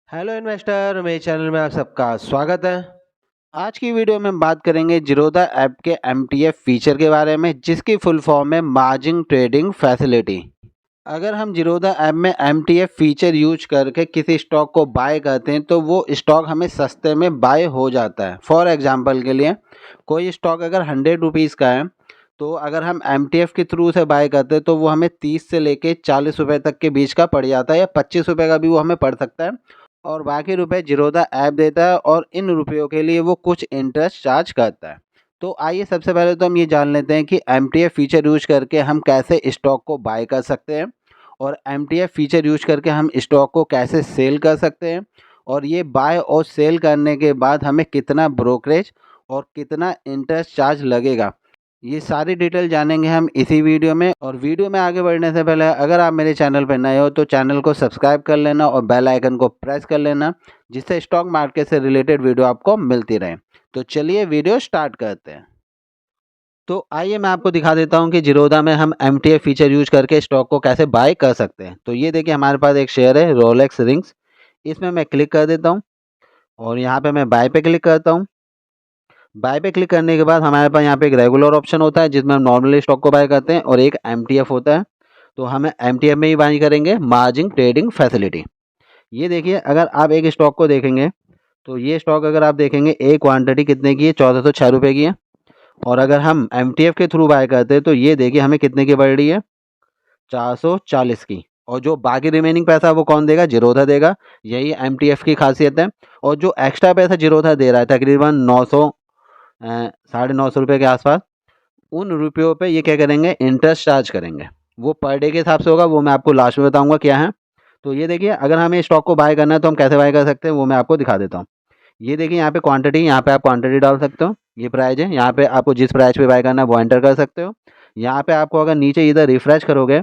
Hello investor, मेरे channel में आप सबका स्वागत है। आज की वीडियो में हम बात करेंगे जीरोधा ऐप के एमटीएफ फीचर के बारे में, जिसकी फुल फॉर्म है मार्जिन ट्रेडिंग फैसिलिटी। अगर हम जीरोधा ऐप में एमटीएफ फीचर यूज करके किसी स्टॉक को बाय करते हैं तो वो स्टॉक हमें सस्ते में बाय हो जाता है। फॉर एग्जांपल के लिए कोई स्टॉक अगर 100 रुपीज़ का है तो अगर हम एमटीएफ के थ्रू से बाय करते हैं तो वो हमें 30 से लेके 40 रुपये तक के बीच का पड़ जाता है, या 25 रुपये का भी वो हमें पड़ सकता है। और बाकी रुपए जीरोधा ऐप देता है और इन रुपयों के लिए वो कुछ इंटरेस्ट चार्ज करता है। तो आइए सबसे पहले तो हम ये जान लेते हैं कि एमटीएफ फीचर यूज करके हम कैसे स्टॉक को बाय कर सकते हैं, और एमटीएफ फीचर यूज करके हम स्टॉक को कैसे सेल कर सकते हैं, और ये बाय और सेल करने के बाद हमें कितना ब्रोकरेज और कितना इंटरेस्ट चार्ज लगेगा। ये सारी डिटेल जानेंगे हम इसी वीडियो में। और वीडियो में आगे बढ़ने से पहले अगर आप मेरे चैनल पर नए हो तो चैनल को सब्सक्राइब कर लेना और बेल आइकन को प्रेस कर लेना, जिससे स्टॉक मार्केट से रिलेटेड वीडियो आपको मिलती रहे। तो चलिए वीडियो स्टार्ट करते हैं। तो आइए मैं आपको दिखा देता हूं कि जीरोधा में हम एमटीएफ फीचर यूज करके स्टॉक को कैसे बाय कर सकते हैं। तो ये देखिए हमारे पास एक शेयर है रोलेक्स रिंग्स, इसमें मैं क्लिक कर देता हूँ और यहाँ पे मैं बाय पे क्लिक करता हूँ। बाय पे क्लिक करने के बाद हमारे पास यहाँ पे एक रेगुलर ऑप्शन होता है जिसमें हम नॉर्मली स्टॉक को बाय करते हैं, और एक एमटीएफ होता है। तो हम एमटीएफ में ही बाय करेंगे, मार्जिन ट्रेडिंग फैसिलिटी। ये देखिए अगर आप एक स्टॉक को देखेंगे तो ये स्टॉक अगर आप देखेंगे एक क्वांटिटी कितने की है, 1406 रुपये की है। और अगर हम एमटीएफ के थ्रू बाय करते हैं तो ये देखिए हमें कितने की पड़ रही है, 440 की। और जो बाकी रिमेनिंग पैसा वो कौन देगा, जीरोधा देगा। यही एमटीएफ की खासियत है। और जो एक्स्ट्रा पैसा जीरोधा दे रहा है तकरीबन 900 950 रुपये के आसपास, उन रुपयों पे ये क्या करेंगे, इंटरेस्ट चार्ज करेंगे। वो पर डे के हिसाब से होगा, वो मैं आपको लास्ट में बताऊंगा क्या है। तो ये देखिए अगर हमें स्टॉक को बाय करना है तो हम कैसे बाय कर सकते हैं वो मैं आपको दिखा देता हूँ। ये देखिए यहाँ पे क्वांटिटी, यहाँ पे आप क्वांटिटी डाल सकते हो। ये प्राइस है, यहाँ पे आपको जिस प्राइस पे बाय करना है वो एंटर कर सकते हो। यहाँ पे आपको अगर नीचे इधर रिफ्रेश करोगे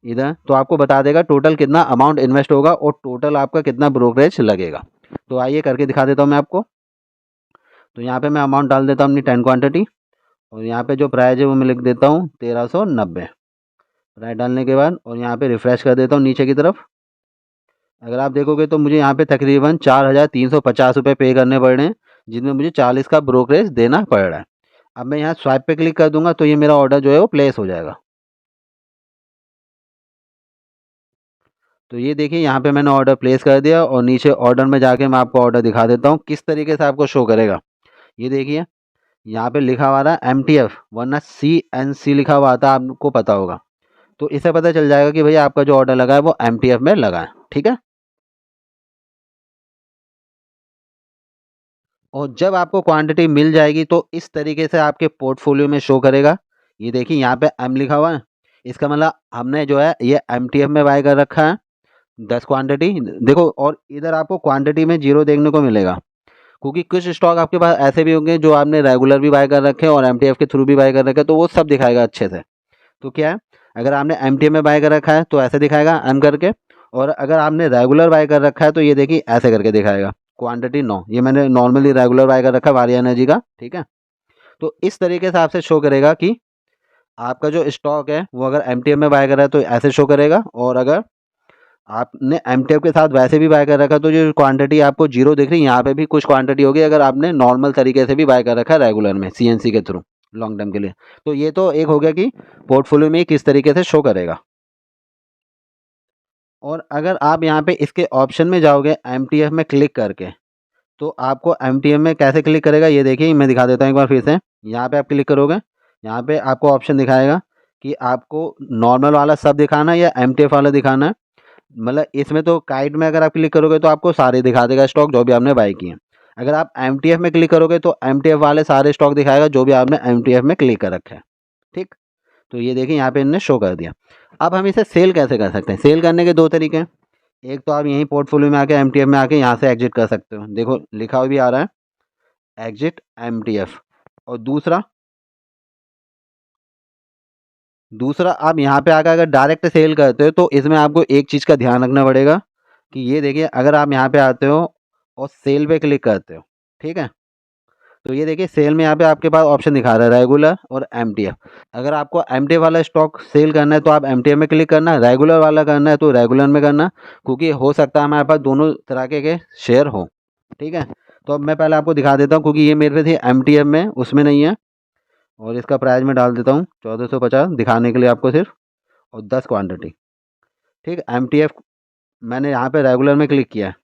इधर, तो आपको बता देगा टोटल कितना अमाउंट इन्वेस्ट होगा और टोटल आपका कितना ब्रोकरेज लगेगा। तो आइए करके दिखा देता हूँ मैं आपको। तो यहाँ पे मैं अमाउंट डाल देता हूँ अपनी 10 क्वांटिटी, और यहाँ पे जो प्राइस है वो मैं लिख देता हूँ 1390। प्राइस डालने के बाद और यहाँ पे रिफ्रेश कर देता हूँ नीचे की तरफ। अगर आप देखोगे तो मुझे यहाँ पे तकरीबन 4350 रुपये पे करने पड़ रहे हैं, जिनमें मुझे 40 का ब्रोकरेज देना पड़ रहा है। अब मैं यहाँ स्वाइप पे क्लिक कर दूंगा तो ये मेरा ऑर्डर जो है वो प्लेस हो जाएगा। तो ये देखिए यहाँ पे मैंने ऑर्डर प्लेस कर दिया, और नीचे ऑर्डर में जाके मैं आपको ऑर्डर दिखा देता हूँ किस तरीके से आपको शो करेगा। ये देखिए यहाँ पे लिखा हुआ रहा एम टी एफ, वरना CNC लिखा हुआ आता, आपको पता होगा। तो इससे पता चल जाएगा कि भैया आपका जो ऑर्डर लगा है वो एमटीएफ में लगा है। ठीक है। और जब आपको क्वांटिटी मिल जाएगी तो इस तरीके से आपके पोर्टफोलियो में शो करेगा। ये देखिए यहाँ पे एम लिखा हुआ है, इसका मतलब हमने जो है ये एमटीएफ में बाय कर रखा है 10 क्वांटिटी। देखो और इधर आपको क्वांटिटी में जीरो देखने को मिलेगा, क्योंकि कुछ स्टॉक आपके पास ऐसे भी होंगे जो आपने रेगुलर भी बाय कर रखे हैं और एमटीएफ के थ्रू भी बाय कर रखे हैं, तो वो सब दिखाएगा अच्छे से। तो क्या है, अगर आपने एमटीएफ में बाय कर रखा है तो ऐसे दिखाएगा एम करके, और अगर आपने रेगुलर बाय कर रखा है तो ये देखिए ऐसे करके दिखाएगा क्वांटिटी 9। ये मैंने नॉर्मली रेगुलर बाय कर रखा है वारिया एनर्जी का। ठीक है। तो इस तरीके से आपसे शो करेगा कि आपका जो स्टॉक है वो अगर एमटीएफ में बाय कर रहा है तो ऐसे शो करेगा, और अगर आपने एमटीएफ के साथ वैसे भी बाय कर रखा है तो जो क्वांटिटी आपको जीरो दिख रही है यहाँ पे भी कुछ क्वांटिटी होगी अगर आपने नॉर्मल तरीके से भी बाय कर रखा है रेगुलर में सीएनसी के थ्रू लॉन्ग टर्म के लिए। तो ये तो एक हो गया कि पोर्टफोलियो में किस तरीके से शो करेगा। और अगर आप यहाँ पे इसके ऑप्शन में जाओगे एमटीएफ में क्लिक करके, तो आपको एमटीएफ में कैसे क्लिक करेगा ये देखिए मैं दिखा देता हूँ एक बार फिर से। यहाँ पे आप क्लिक करोगे, यहाँ पे आपको ऑप्शन दिखाएगा कि आपको नॉर्मल वाला सब दिखाना है या एमटीएफ वाला दिखाना है। मतलब इसमें तो काइट में अगर आप क्लिक करोगे तो आपको सारे दिखा देगा स्टॉक जो भी आपने बाई किए। अगर आप एमटीएफ में क्लिक करोगे तो एमटीएफ वाले सारे स्टॉक दिखाएगा जो भी आपने एमटीएफ में क्लिक कर रखा है। ठीक। तो ये देखिए यहाँ पे इन्होंने शो कर दिया। अब हम इसे सेल कैसे कर सकते हैं, सेल करने के दो तरीके हैं। एक तो आप यहीं पोर्टफोलियो में आके एमटीएफ में आके यहाँ से एग्जिट कर सकते हो, देखो लिखा हुआ भी आ रहा है एग्जिट एमटीएफ। और दूसरा दूसरा आप यहाँ पे आकर अगर डायरेक्ट सेल करते हो तो इसमें आपको एक चीज़ का ध्यान रखना पड़ेगा कि ये देखिए अगर आप यहाँ पे आते हो और सेल पे क्लिक करते हो, ठीक है, तो ये देखिए सेल में यहाँ पे आपके पास ऑप्शन दिखा रहा है रेगुलर और एमटीएफ। अगर आपको एमटीएफ वाला स्टॉक सेल करना है तो आप एमटीएफ में क्लिक करना, रेगुलर वाला करना है तो रेगुलर में करना, क्योंकि हो सकता है हमारे पास दोनों तरह के शेयर हो। ठीक है, तो अब मैं पहले आपको दिखा देता हूँ, क्योंकि ये मेरे पे थी एमटीएफ में, उसमें नहीं है। और इसका प्राइस में डाल देता हूँ 1450 दिखाने के लिए आपको सिर्फ, और 10 क्वान्टिटी। ठीक, एमटीएफ मैंने यहाँ पे रेगुलर में क्लिक किया है,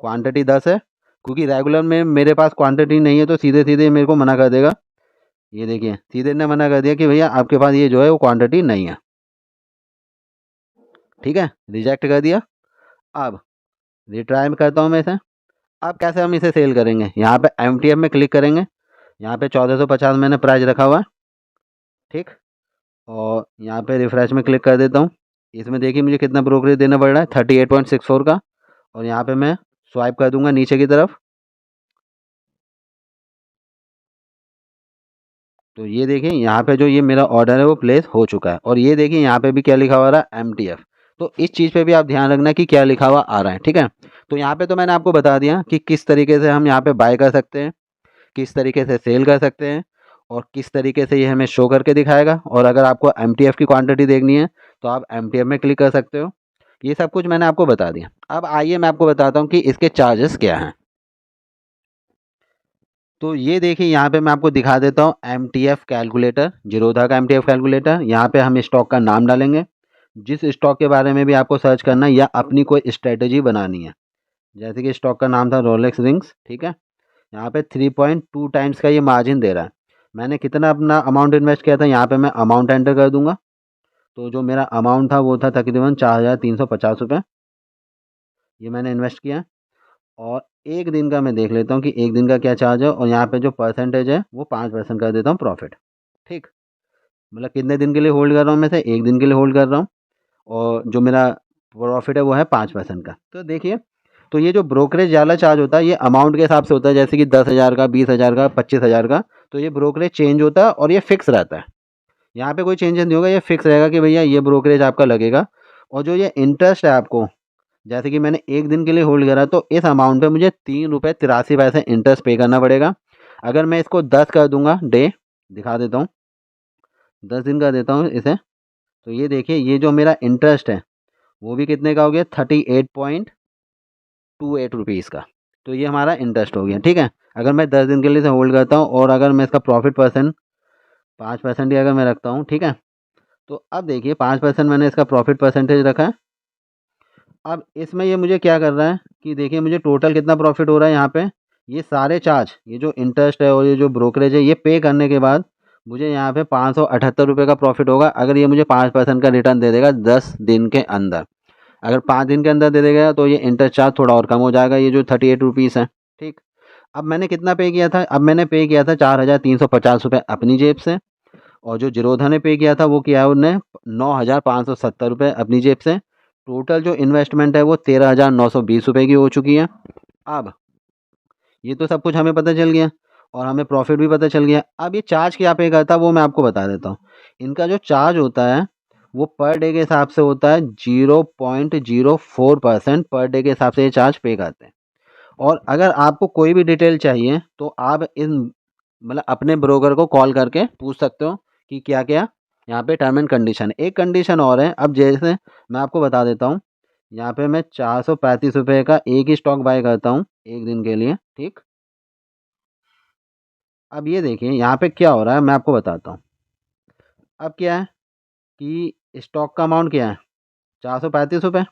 क्वांटिटी 10 है, क्योंकि रेगुलर में मेरे पास क्वांटिटी नहीं है तो सीधे सीधे मेरे को मना कर देगा। ये देखिए सीधे ने मना कर दिया कि भैया आपके पास ये जो है वो क्वांटिटी नहीं है। ठीक है, रिजेक्ट कर दिया। अब रिट्राई में करता हूँ मैं इसे। अब कैसे हम इसे सेल करेंगे, यहाँ पे एमटीएफ में क्लिक करेंगे, यहाँ पे 1450 मैंने प्राइस रखा हुआ है। ठीक, और यहाँ पे रिफ्रेश में क्लिक कर देता हूँ। इसमें देखिए मुझे कितना ब्रोकरेज देना पड़ रहा है, 38.64 का। और यहाँ पे मैं स्वाइप कर दूंगा नीचे की तरफ। तो ये देखिए यहाँ पे जो ये मेरा ऑर्डर है वो प्लेस हो चुका है। और ये देखिए यहाँ पे भी क्या लिखा हुआ रहा है, एमटीएफ। तो इस चीज़ पे भी आप ध्यान रखना कि क्या लिखा हुआ आ रहा है। ठीक है, तो यहाँ पे तो मैंने आपको बता दिया कि किस तरीके से हम यहाँ पे बाय कर सकते हैं, किस तरीके से सेल कर सकते हैं, और किस तरीके से ये हमें शो करके दिखाएगा। और अगर आपको एमटीएफ की क्वांटिटी देखनी है तो आप एमटीएफ में क्लिक कर सकते हो। ये सब कुछ मैंने आपको बता दिया। अब आइए मैं आपको बताता हूँ कि इसके चार्जेस क्या हैं। तो ये देखिए यहाँ पे मैं आपको दिखा देता हूँ एमटीएफ कैलकुलेटर, जीरोधा का एमटीएफ कैलकुलेटर। यहाँ पे हम स्टॉक का नाम डालेंगे, जिस स्टॉक के बारे में भी आपको सर्च करना है या अपनी कोई स्ट्रेटेजी बनानी है। जैसे कि स्टॉक का नाम था रोलेक्स रिंग्स। ठीक है, यहाँ पे 3.2 टाइम्स का ये मार्जिन दे रहा है। मैंने कितना अपना अमाउंट इन्वेस्ट किया था, यहाँ पे मैं अमाउंट एंटर कर दूंगा। तो जो मेरा अमाउंट था वो था तकरीबन 4350 रुपये, ये मैंने इन्वेस्ट किया। और एक दिन का मैं देख लेता हूँ कि एक दिन का क्या चार्ज है, और यहाँ पे जो परसेंटेज है वो 5% कर देता हूँ प्रॉफिट। ठीक, मतलब कितने दिन के लिए होल्ड कर रहा हूँ, मैं से एक दिन के लिए होल्ड कर रहा हूँ, और जो मेरा प्रॉफिट है वो है 5% का। तो देखिए, तो ये जो ब्रोकरेज वाला चार्ज होता है ये अमाउंट के हिसाब से होता है, जैसे कि 10,000 का, 20,000 का, 25,000 का। तो ये ब्रोकरेज चेंज होता है और ये फिक्स रहता है। यहाँ पे कोई चेंजेस नहीं होगा, ये फिक्स रहेगा कि भैया ये ब्रोकरेज आपका लगेगा। और जो ये इंटरेस्ट है आपको, जैसे कि मैंने एक दिन के लिए होल्ड करा तो इस अमाउंट पे मुझे 3 रुपये 83 पैसे इंटरेस्ट पे करना पड़ेगा। अगर मैं इसको 10 कर दूंगा डे, दिखा देता हूँ, 10 दिन का देता हूँ इसे। तो ये देखिए ये जो मेरा इंटरेस्ट है वो भी कितने का हो गया, 38.28 का। तो ये हमारा इंटरेस्ट हो गया। ठीक है, अगर मैं 10 दिन के लिए इसे होल्ड करता हूँ और अगर मैं इसका प्रॉफिट परसेंट 5% ही अगर मैं रखता हूँ। ठीक है, तो अब देखिए 5% मैंने इसका प्रॉफिट परसेंटेज रखा है। अब इसमें ये मुझे क्या कर रहा है कि देखिए मुझे टोटल कितना प्रॉफिट हो रहा है यहाँ पे, ये सारे चार्ज, ये जो इंटरेस्ट है और ये जो ब्रोकरेज है, ये पे करने के बाद मुझे यहाँ पे 578 रुपये का प्रॉफिट होगा, अगर ये मुझे 5% का रिटर्न दे देगा 10 दिन के अंदर। अगर 5 दिन के अंदर दे देगा तो ये इंटरेस्ट चार्ज थोड़ा और कम हो जाएगा, ये जो 38 रुपीज़ है। ठीक, अब मैंने कितना पे किया था, अब मैंने पे किया था 4,350 रुपये अपनी जेब से। और जो जीरोधा ने पे किया था वो किया है उनने 9,570 रुपये अपनी जेब से। टोटल जो इन्वेस्टमेंट है वो 13,920 रुपये की हो चुकी है। अब ये तो सब कुछ हमें पता चल गया और हमें प्रॉफिट भी पता चल गया। अब ये चार्ज क्या पे करता है वो मैं आपको बता देता हूँ। इनका जो चार्ज होता है वो पर डे के हिसाब से होता है, 0.04% पर डे के हिसाब से ये चार्ज पे करते हैं। और अगर आपको कोई भी डिटेल चाहिए तो आप इन मतलब अपने ब्रोकर को कॉल करके पूछ सकते हो कि क्या क्या यहाँ पे टर्म एंड कंडीशन है। एक कंडीशन और है, अब जैसे मैं आपको बता देता हूँ, यहाँ पे मैं 435 रुपये का एक ही स्टॉक बाय करता हूँ एक दिन के लिए। ठीक, अब ये देखिए यहाँ पे क्या हो रहा है मैं आपको बताता हूँ। अब क्या है कि स्टॉक का अमाउंट क्या है, 435 रुपये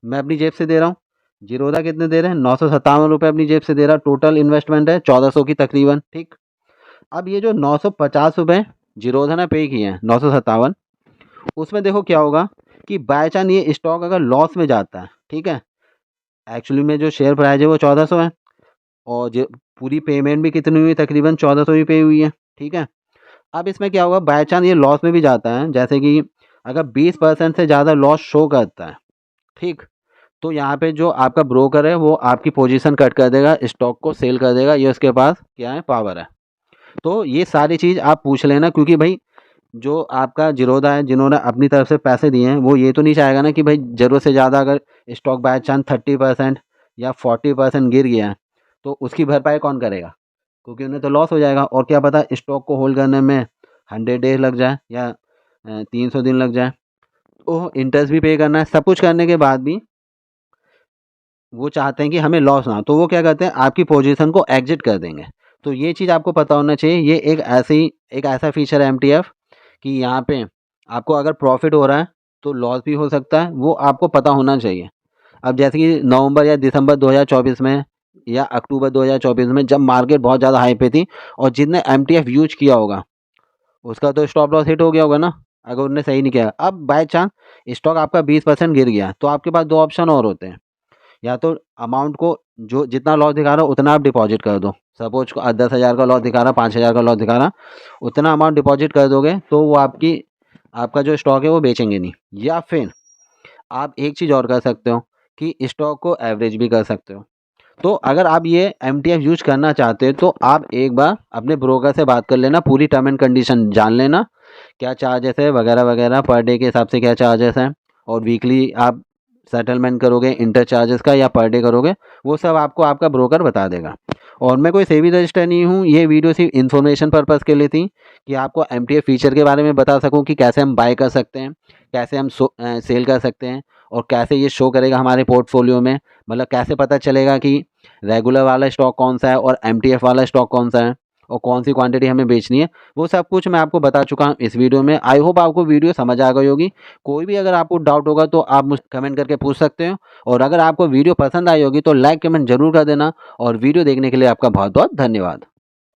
मैं अपनी जेब से दे रहा हूँ। जीरोधा कितने दे रहे हैं, 957 रुपये अपनी जेब से दे रहा है। टोटल इन्वेस्टमेंट है 1400 की तकरीबन। ठीक, अब ये जो 950 रुपये जीरोधा ने पे किए हैं, 957, उसमें देखो क्या होगा कि बाय चांस ये स्टॉक अगर लॉस में जाता है। ठीक है, एक्चुअली में जो शेयर प्राइस है वो 1400 है, और जो पूरी पेमेंट भी कितनी हुई, तकरीबन 1400 ही पे हुई है। ठीक है, अब इसमें क्या होगा, बाय चांस ये लॉस में भी जाता है, जैसे कि अगर 20% से ज़्यादा लॉस शो करता है। ठीक, तो यहाँ पे जो आपका ब्रोकर है वो आपकी पोजीशन कट कर देगा, स्टॉक को सेल कर देगा, ये उसके पास क्या है, पावर है। तो ये सारी चीज़ आप पूछ लेना, क्योंकि भाई जो आपका जीरोधा है जिन्होंने अपनी तरफ से पैसे दिए हैं वो ये तो नहीं चाहेगा ना कि भाई ज़रूरत से ज़्यादा अगर स्टॉक बाय चांस 30% या 40% गिर गया है तो उसकी भरपाई कौन करेगा। क्योंकि उन्हें तो लॉस हो जाएगा। और क्या पता स्टॉक को होल्ड करने में 100 डेज लग जाए या 300 दिन लग जाए। तो इंटरेस्ट भी पे करना है, सब कुछ करने के बाद भी वो चाहते हैं कि हमें लॉस ना हो, तो वो क्या करते हैं, आपकी पोजीशन को एग्जिट कर देंगे। तो ये चीज़ आपको पता होना चाहिए। ये एक ऐसा फीचर है एमटीएफ कि यहाँ पे आपको अगर प्रॉफिट हो रहा है तो लॉस भी हो सकता है, वो आपको पता होना चाहिए। अब जैसे कि नवंबर या दिसंबर 2024 में या अक्टूबर 2024 में जब मार्केट बहुत ज़्यादा हाई पे थी और जिसने एमटीएफ यूज किया होगा उसका तो स्टॉप लॉस हिट हो गया होगा ना, अगर उन्होंने सही नहीं किया। अब बाय चांस स्टॉक आपका 20% गिर गया तो आपके पास दो ऑप्शन और होते हैं। या तो अमाउंट को जो जितना लॉस दिखा रहा हो उतना आप डिपॉजिट कर दो। सपोज 10,000 का लॉस दिखा रहा, 5,000 का लॉस दिखा रहा, उतना अमाउंट डिपॉजिट कर दोगे तो वो आपका जो स्टॉक है वो बेचेंगे नहीं। या फिर आप एक चीज़ और कर सकते हो कि स्टॉक को एवरेज भी कर सकते हो। तो अगर आप ये एमटीएफ यूज करना चाहते हो तो आप एक बार अपने ब्रोकर से बात कर लेना, पूरी टर्म एंड कंडीशन जान लेना, क्या चार्जेस है वगैरह वगैरह, पर डे के हिसाब से क्या चार्जेस हैं, और वीकली आप सेटलमेंट करोगे इंटर चार्जेस का या पर डे करोगे, वो सब आपको आपका ब्रोकर बता देगा। और मैं कोई सेबी रजिस्टर नहीं हूँ, ये वीडियो सिर्फ इन्फॉर्मेशन पर्पज़ के लिए थी कि आपको एमटीएफ फीचर के बारे में बता सकूँ कि कैसे हम बाय कर सकते हैं, कैसे हम सेल कर सकते हैं, और कैसे ये शो करेगा हमारे पोर्टफोलियो में। मतलब कैसे पता चलेगा कि रेगुलर वाला स्टॉक कौन सा है और एमटीएफ वाला स्टॉक कौन सा है और कौन सी क्वांटिटी हमें बेचनी है, वो सब कुछ मैं आपको बता चुका हूँ इस वीडियो में। आई होप आपको वीडियो समझ आ गई होगी। कोई भी अगर आपको डाउट होगा तो आप मुझे कमेंट करके पूछ सकते हो। और अगर आपको वीडियो पसंद आई होगी तो लाइक कमेंट जरूर कर देना। और वीडियो देखने के लिए आपका बहुत बहुत धन्यवाद।